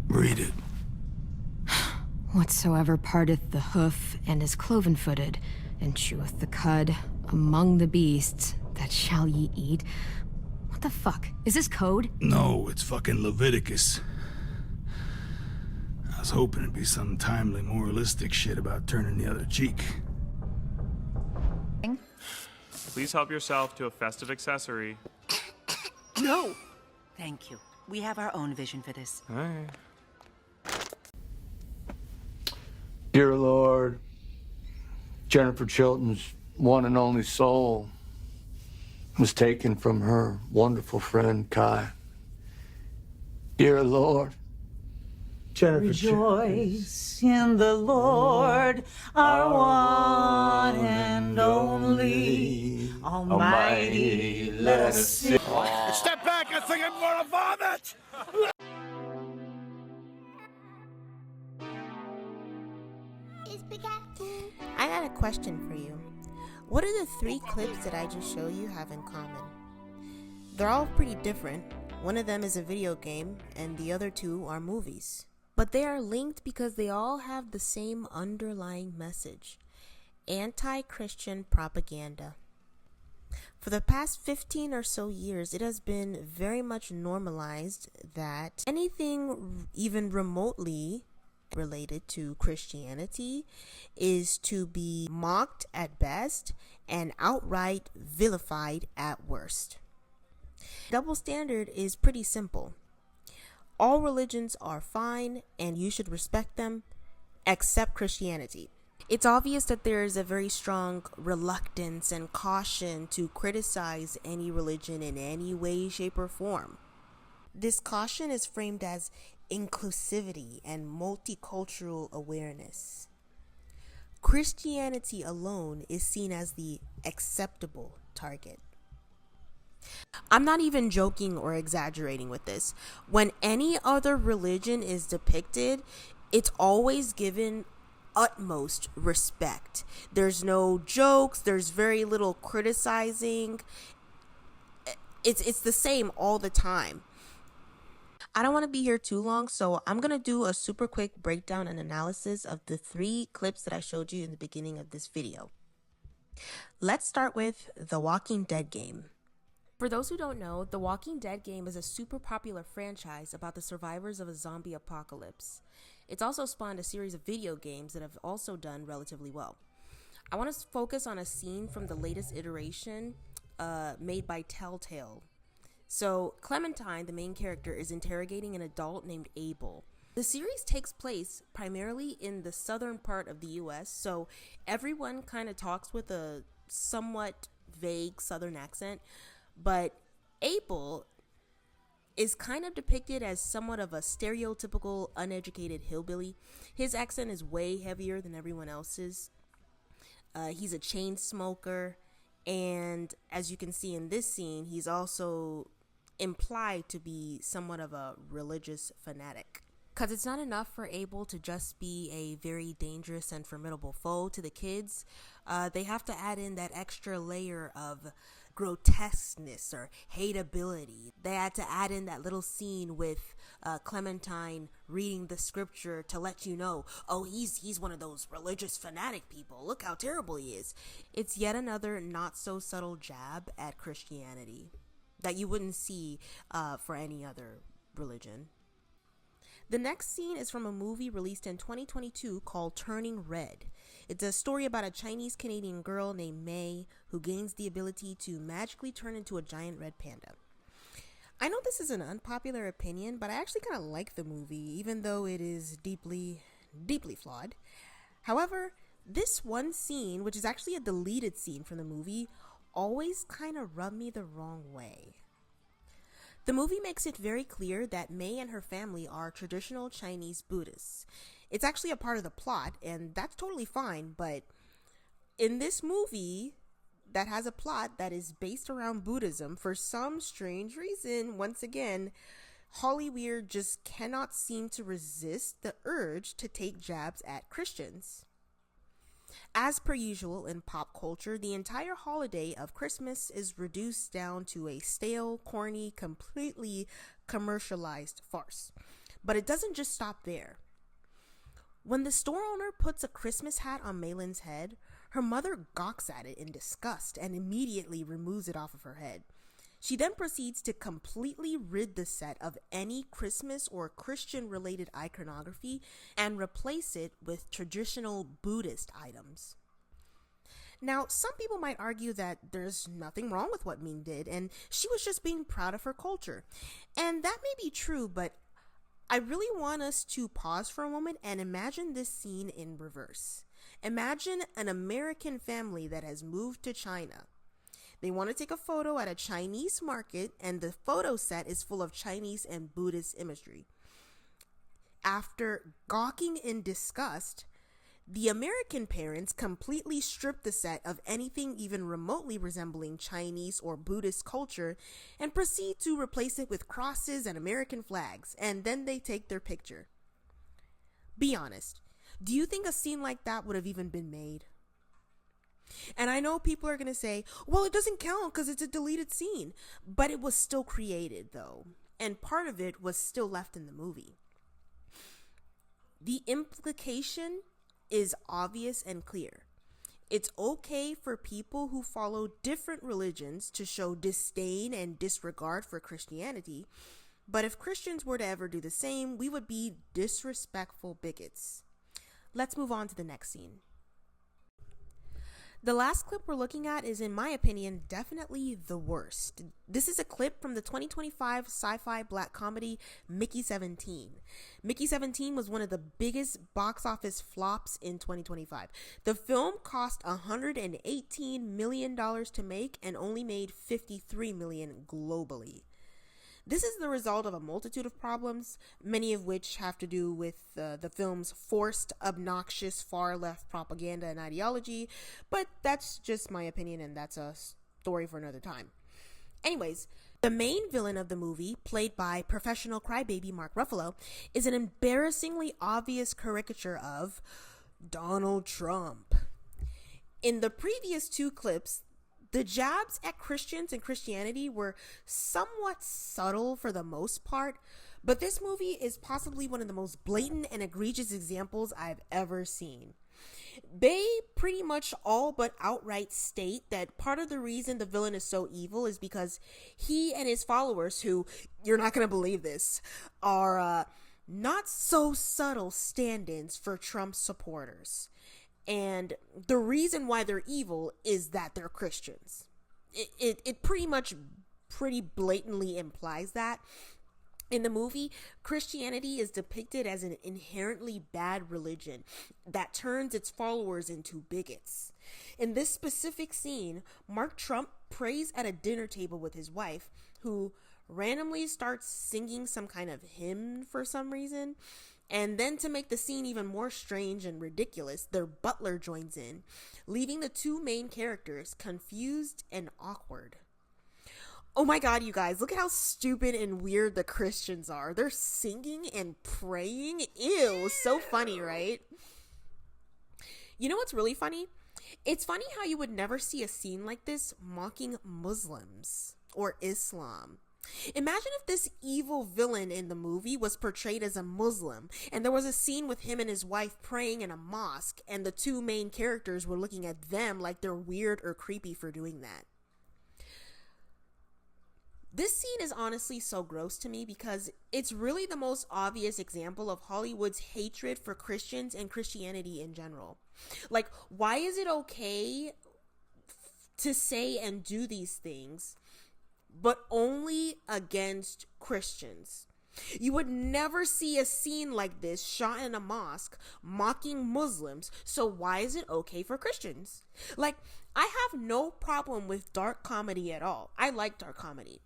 Read it. Whatsoever parteth the hoof and is cloven-footed, and cheweth the cud, among the beasts, that shall ye eat. What the fuck? Is this code? No, it's fucking Leviticus. I was hoping it'd be some timely moralistic shit about turning the other cheek. Please help yourself to a festive accessory. No! Thank you. We have our own vision for this. Alright. Dear Lord, Jennifer Chilton's one and only soul was taken from her wonderful friend Kai. Dear Lord, Jennifer Rejoice in the Lord, our one and only. Almighty, let us sing. Step back, I think I'm gonna vomit! I got a question for you. What do the 3 clips that I just showed you have in common? They're all pretty different. One of them is a video game, and the other 2 are movies. But they are linked because they all have the same underlying message: anti-Christian propaganda. For the past 15 or so years, it has been very much normalized that anything even remotely related to Christianity is to be mocked at best and outright vilified at worst. Double standard is pretty simple. All religions are fine and you should respect them, except Christianity. It's obvious that there is a very strong reluctance and caution to criticize any religion in any way, shape, or form. This caution is framed as inclusivity and multicultural awareness. Christianity alone is seen as the acceptable target. I'm not even joking or exaggerating with this. When any other religion is depicted, it's always given utmost respect. There's no jokes, there's very little criticizing. It's the same all the time. I don't want to be here too long, so I'm going to do a super quick breakdown and analysis of the 3 clips that I showed you in the beginning of this video. Let's start with The Walking Dead game. For those who don't know, The Walking Dead game is a super popular franchise about the survivors of a zombie apocalypse. It's also spawned a series of video games that have also done relatively well. I want to focus on a scene from the latest iteration made by Telltale. So Clementine, the main character, is interrogating an adult named Abel. The series takes place primarily in the southern part of the US, so everyone kind of talks with a somewhat vague southern accent, but Abel is kind of depicted as somewhat of a stereotypical uneducated hillbilly. His accent is way heavier than everyone else's. He's a chain smoker, and as you can see in this scene, he's also implied to be somewhat of a religious fanatic. Because it's not enough for Abel to just be a very dangerous and formidable foe to the kids. They have to add in that extra layer of grotesqueness or hateability. They had to add in that little scene with Clementine reading the scripture to let you know, oh, he's one of those religious fanatic people. Look how terrible he is. It's yet another not so subtle jab at Christianity that you wouldn't see for any other religion. The next scene is from a movie released in 2022 called Turning Red. It's a story about a Chinese-Canadian girl named May who gains the ability to magically turn into a giant red panda. I know this is an unpopular opinion, but I actually kind of like the movie, even though it is deeply, deeply flawed. However, this one scene, which is actually a deleted scene from the movie, always kind of rubbed me the wrong way. The movie makes it very clear that May and her family are traditional Chinese Buddhists. It's actually a part of the plot, and that's totally fine, but in this movie that has a plot that is based around Buddhism, for some strange reason, once again, Hollyweird just cannot seem to resist the urge to take jabs at Christians. As per usual in pop culture, the entire holiday of Christmas is reduced down to a stale, corny, completely commercialized farce. But it doesn't just stop there. When the store owner puts a Christmas hat on Maylin's head, her mother gawks at it in disgust and immediately removes it off of her head. She then proceeds to completely rid the set of any Christmas or Christian-related iconography and replace it with traditional Buddhist items. Now, some people might argue that there's nothing wrong with what Ming did, and she was just being proud of her culture. And that may be true, but I really want us to pause for a moment and imagine this scene in reverse. Imagine an American family that has moved to China. They want to take a photo at a Chinese market, and the photo set is full of Chinese and Buddhist imagery. After gawking in disgust, the American parents completely strip the set of anything even remotely resembling Chinese or Buddhist culture and proceed to replace it with crosses and American flags, and then they take their picture. Be honest, do you think a scene like that would have even been made? And I know people are going to say, well, it doesn't count because it's a deleted scene, but it was still created though, and part of it was still left in the movie. The implication is obvious and clear. It's okay for people who follow different religions to show disdain and disregard for Christianity, but if Christians were to ever do the same, we would be disrespectful bigots. Let's move on to the next scene. The last clip we're looking at is, in my opinion, definitely the worst. This is a clip from the 2025 sci-fi black comedy Mickey 17. Mickey 17 was one of the biggest box office flops in 2025. The film cost $118 million to make and only made $53 million globally. This is the result of a multitude of problems, many of which have to do with the film's forced, obnoxious, far-left propaganda and ideology, but that's just my opinion and that's a story for another time. Anyways, the main villain of the movie, played by professional crybaby Mark Ruffalo, is an embarrassingly obvious caricature of Donald Trump. In the previous two clips, the jabs at Christians and Christianity were somewhat subtle for the most part, but this movie is possibly one of the most blatant and egregious examples I've ever seen. They pretty much all but outright state that part of the reason the villain is so evil is because he and his followers, who, you're not going to believe this, are not so subtle stand-ins for Trump supporters. And the reason why they're evil is that they're Christians. It pretty blatantly implies that. In the movie, Christianity is depicted as an inherently bad religion that turns its followers into bigots. In this specific scene, Mark Trump prays at a dinner table with his wife, who randomly starts singing some kind of hymn for some reason. And then to make the scene even more strange and ridiculous, their butler joins in, leaving the two main characters confused and awkward. Oh my god, you guys, look at how stupid and weird the Christians are. They're singing and praying. Ew, so funny, right? You know what's really funny? It's funny how you would never see a scene like this mocking Muslims or Islam. Imagine if this evil villain in the movie was portrayed as a Muslim and there was a scene with him and his wife praying in a mosque and the two main characters were looking at them like they're weird or creepy for doing that. This scene is honestly so gross to me because it's really the most obvious example of Hollywood's hatred for Christians and Christianity in general. Like, why is it okay to say and do these things, but only against Christians? You would never see a scene like this shot in a mosque mocking Muslims, so why is it okay for Christians? Like, I have no problem with dark comedy at all. I like dark comedy.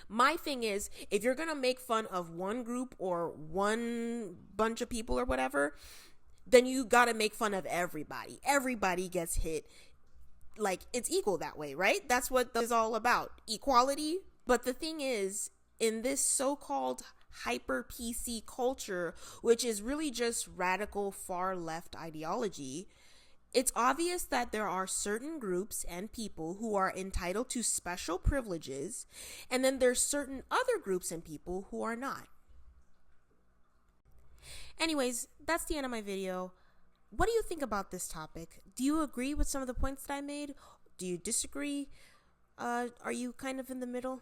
My thing is, if you're gonna make fun of one group or one bunch of people or whatever, then you gotta make fun of everybody. Everybody gets hit. Like, it's equal that way, right? That's what this is all about. Equality. But the thing is, in this so-called hyper PC culture, which is really just radical far left ideology, it's obvious that there are certain groups and people who are entitled to special privileges, and then there's certain other groups and people who are not. Anyways, that's the end of my video. What do you think about this topic? Do you agree with some of the points that I made? Do you disagree? Are you kind of in the middle?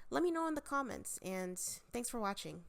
Let me know in the comments, and thanks for watching.